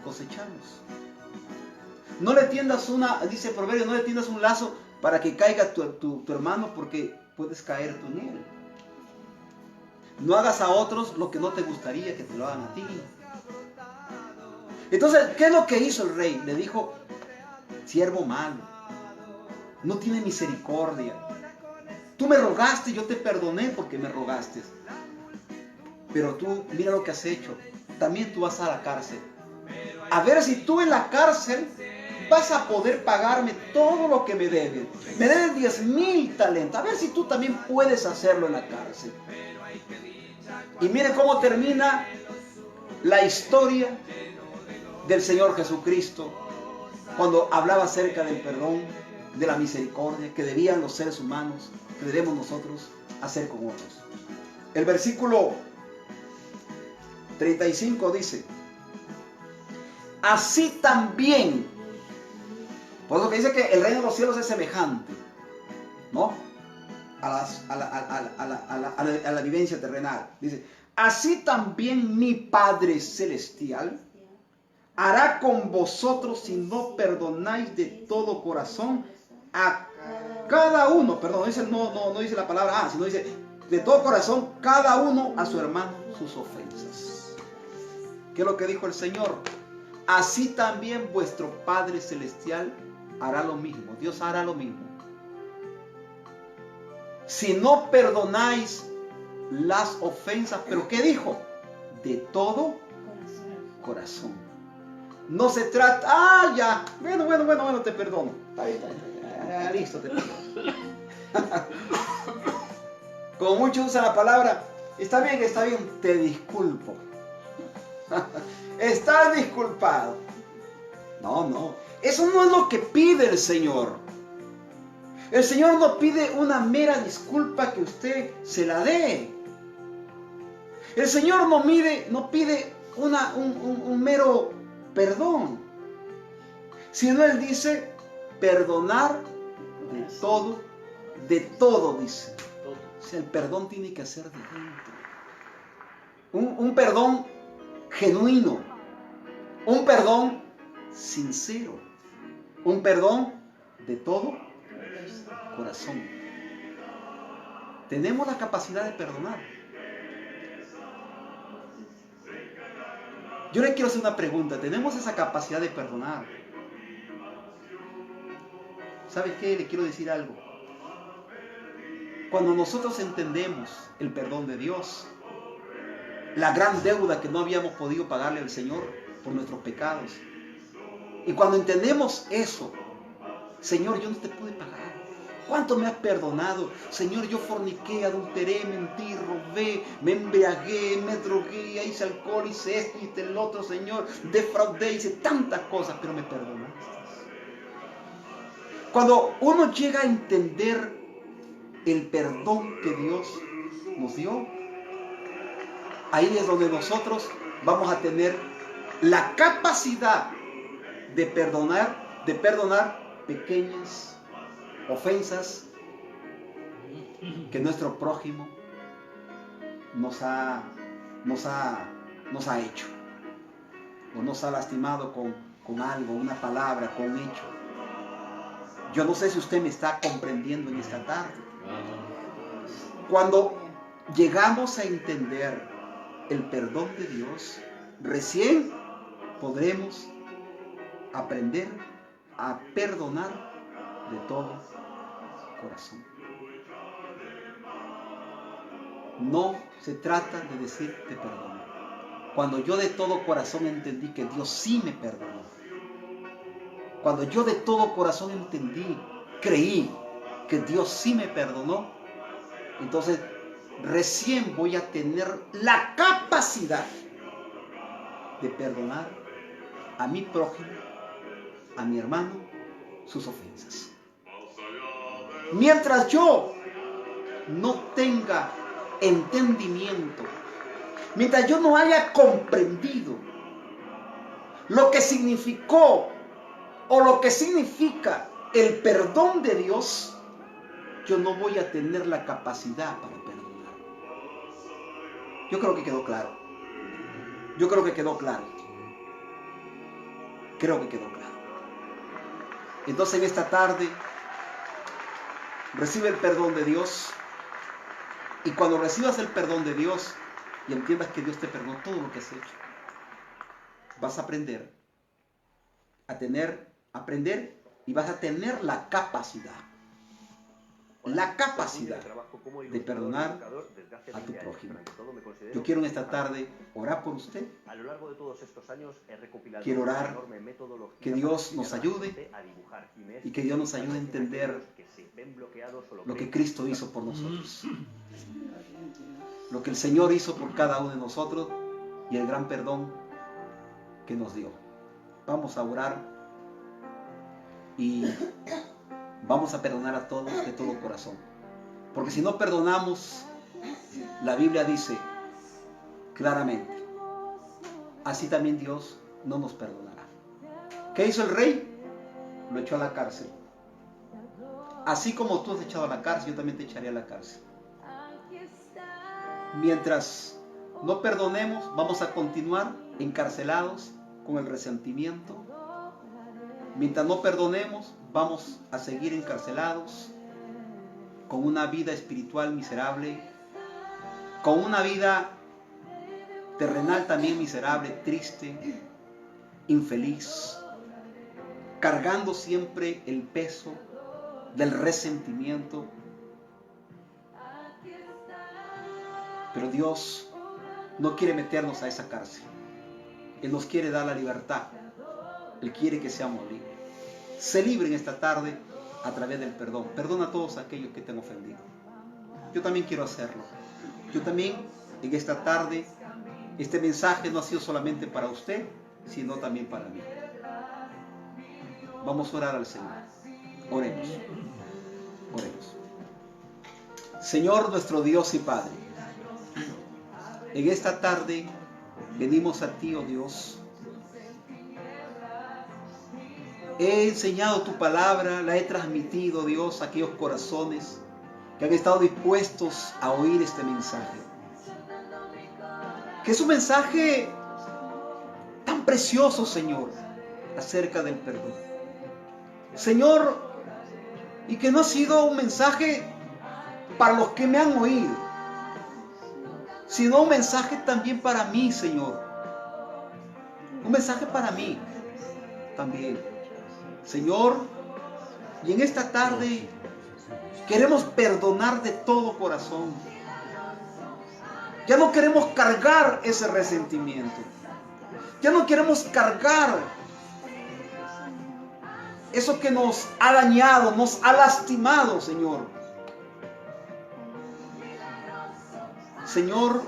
cosechamos. No le tiendas dice el proverbio, no le tiendas un lazo para que caiga tu hermano, porque puedes caer tú en él. No hagas a otros lo que no te gustaría que te lo hagan a ti. Entonces, ¿qué es lo que hizo el rey? Le dijo, siervo malo, no tiene misericordia. Tú me rogaste, yo te perdoné porque me rogaste. Pero tú, mira lo que has hecho. También tú vas a la cárcel. A ver si tú en la cárcel vas a poder pagarme todo lo que me debes. Me debes 10,000 talentos. A ver si tú también puedes hacerlo en la cárcel. Y mire cómo termina la historia del Señor Jesucristo cuando hablaba acerca del perdón, de la misericordia que debían los seres humanos, que debemos nosotros hacer con otros. El versículo 35 dice, así también, por eso que dice que el reino de los cielos es semejante, ¿no? A la vivencia terrenal. Dice, así también mi Padre Celestial hará con vosotros si no perdonáis de todo corazón a cada uno, perdón, no dice la palabra sino dice de todo corazón cada uno a su hermano sus ofensas. ¿Qué es lo que dijo el Señor? Así también vuestro Padre Celestial hará lo mismo. Dios hará lo mismo. Si no perdonáis las ofensas, ¿pero qué dijo? De todo corazón. No se trata, ya, bueno, te perdono. Está bien, listo, te perdono. Como muchos usan la palabra, está bien, te disculpo. Estás disculpado. No, eso no es lo que pide el Señor. El Señor no pide una mera disculpa que usted se la dé. El Señor no pide un mero perdón, sino Él dice perdonar de todo dice. O sea, el perdón tiene que ser de dentro. Un perdón genuino. Un perdón sincero. Un perdón de todo corazón. Tenemos la capacidad de perdonar. Yo le quiero hacer una pregunta. ¿Tenemos esa capacidad de perdonar? ¿Sabe qué? Le quiero decir algo. Cuando nosotros entendemos el perdón de Dios, la gran deuda que no habíamos podido pagarle al Señor por nuestros pecados, y cuando entendemos eso, Señor, yo no te pude pagar. ¿Cuánto me has perdonado? Señor, yo forniqué, adulteré, mentí, robé, me embriagué, me drogué, hice alcohol, hice esto, hice el otro, Señor, defraudé, hice tantas cosas, pero me perdonaste. Cuando uno llega a entender el perdón que Dios nos dio, ahí es donde nosotros vamos a tener la capacidad de perdonar pequeñas ofensas que nuestro prójimo nos ha hecho, o nos ha lastimado con algo, una palabra, con un hecho. Yo no sé si usted me está comprendiendo en esta tarde. Cuando llegamos a entender el perdón de Dios, recién podremos aprender a perdonar de todo corazón. No se trata de decir te perdono. Cuando yo de todo corazón entendí que Dios sí me perdonó, cuando yo de todo corazón entendí, creí que Dios sí me perdonó, entonces recién voy a tener la capacidad de perdonar a mi prójimo, a mi hermano, sus ofensas. Mientras yo no tenga entendimiento, mientras yo no haya comprendido lo que significó o lo que significa el perdón de Dios, yo no voy a tener la capacidad para perdonar. Yo creo que quedó claro. Creo que quedó claro. Entonces en esta tarde recibe el perdón de Dios, y cuando recibas el perdón de Dios y entiendas que Dios te perdonó todo lo que has hecho, vas a aprender y vas a tener la capacidad de perdonar a tu prójimo. Yo quiero en esta tarde orar por usted. Quiero orar que Dios nos ayude y que Dios nos ayude a entender lo que Cristo hizo por nosotros, lo que el Señor hizo por cada uno de nosotros y el gran perdón que nos dio. Vamos a orar y vamos a perdonar a todos de todo corazón. Porque si no perdonamos, la Biblia dice claramente, así también Dios no nos perdonará. ¿Qué hizo el rey? Lo echó a la cárcel. Así como tú has echado a la cárcel, yo también te echaré a la cárcel. Mientras no perdonemos, vamos a continuar encarcelados con el resentimiento. Mientras no perdonemos, vamos a seguir encarcelados con una vida espiritual miserable, con una vida terrenal también miserable, triste, infeliz, cargando siempre el peso del resentimiento. Pero Dios no quiere meternos a esa cárcel. Él nos quiere dar la libertad. Él quiere que seamos libres. Sé libre en esta tarde a través del perdón. Perdona a todos aquellos que te han ofendido. Yo también quiero hacerlo. Yo también en esta tarde, este mensaje no ha sido solamente para usted, sino también para mí. Vamos a orar al Señor. Oremos. Señor nuestro Dios y Padre, en esta tarde venimos a ti, oh Dios. He enseñado tu palabra, la he transmitido, Dios, a aquellos corazones que han estado dispuestos a oír este mensaje. Que es un mensaje tan precioso, Señor, acerca del perdón. Señor, y que no ha sido un mensaje para los que me han oído, sino un mensaje también para mí, Señor. Un mensaje para mí también. Señor, y en esta tarde queremos perdonar de todo corazón. Ya no queremos cargar ese resentimiento. Ya no queremos cargar eso que nos ha dañado, nos ha lastimado, Señor. Señor,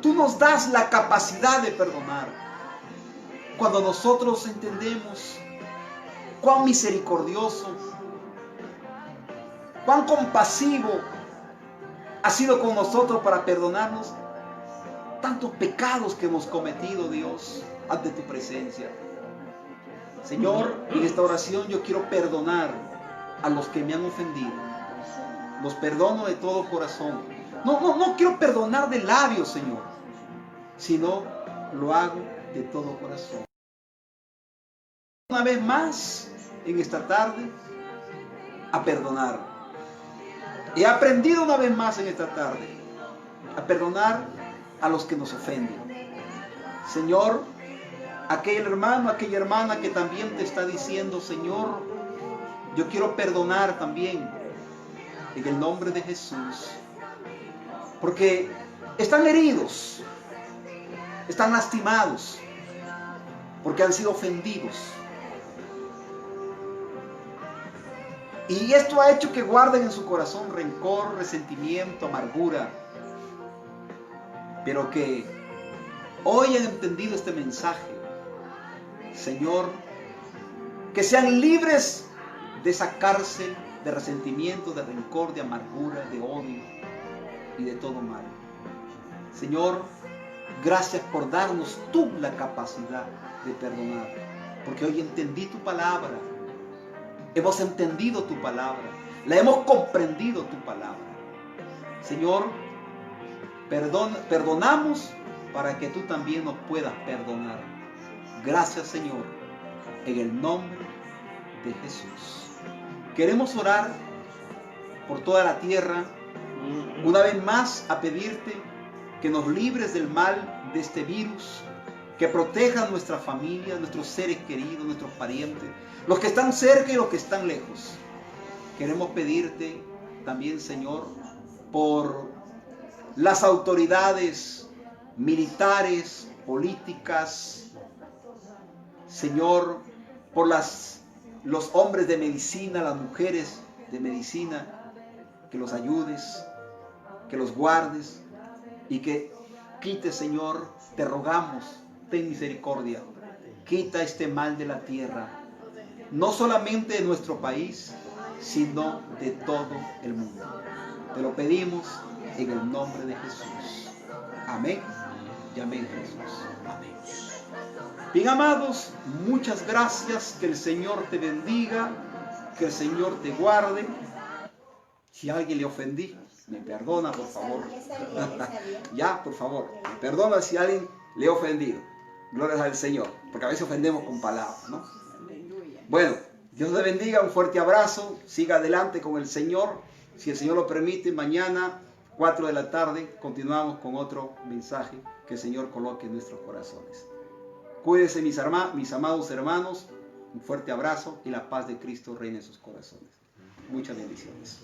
tú nos das la capacidad de perdonar. Cuando nosotros entendemos cuán misericordioso, cuán compasivo ha sido con nosotros para perdonarnos tantos pecados que hemos cometido, Dios, ante tu presencia. Señor, en esta oración yo quiero perdonar a los que me han ofendido. Los perdono de todo corazón. No quiero perdonar de labios, Señor, sino lo hago de todo corazón. Una vez más, en esta tarde, a perdonar. He aprendido una vez más en esta tarde a perdonar a los que nos ofenden. Señor, aquel hermano, aquella hermana que también te está diciendo, Señor, yo quiero perdonar también en el nombre de Jesús. Porque están heridos, están lastimados, porque han sido ofendidos. Y esto ha hecho que guarden en su corazón rencor, resentimiento, amargura. Pero que hoy han entendido este mensaje. Señor, que sean libres de esa cárcel de resentimiento, de rencor, de amargura, de odio y de todo mal. Señor, gracias por darnos tú la capacidad de perdonar. Porque hoy entendí tu palabra. Hemos entendido tu palabra, la hemos comprendido tu palabra. Señor, perdonamos para que tú también nos puedas perdonar. Gracias, Señor, en el nombre de Jesús. Queremos orar por toda la tierra, una vez más a pedirte que nos libres del mal de este virus, que proteja a nuestra familia, nuestros seres queridos, nuestros parientes, los que están cerca y los que están lejos. Queremos pedirte también, Señor, por las autoridades militares, políticas, Señor, por los hombres de medicina, las mujeres de medicina, que los ayudes, que los guardes y que quites, Señor, te rogamos, ten misericordia, quita este mal de la tierra, no solamente de nuestro país, sino de todo el mundo. Te lo pedimos en el nombre de Jesús. Amén y amén, Jesús. Amén. Bien, amados, muchas gracias. Que el Señor te bendiga, que el Señor te guarde. Si a alguien le ofendí, me perdona, por favor. Ya, por favor, me perdona si a alguien le he ofendido. Gloria al Señor, porque a veces ofendemos con palabras, ¿no? Bueno, Dios te bendiga, un fuerte abrazo, siga adelante con el Señor. Si el Señor lo permite, mañana, 4 de la tarde, continuamos con otro mensaje que el Señor coloque en nuestros corazones. Cuídense, mis amados hermanos, un fuerte abrazo y la paz de Cristo reine en sus corazones. Muchas bendiciones.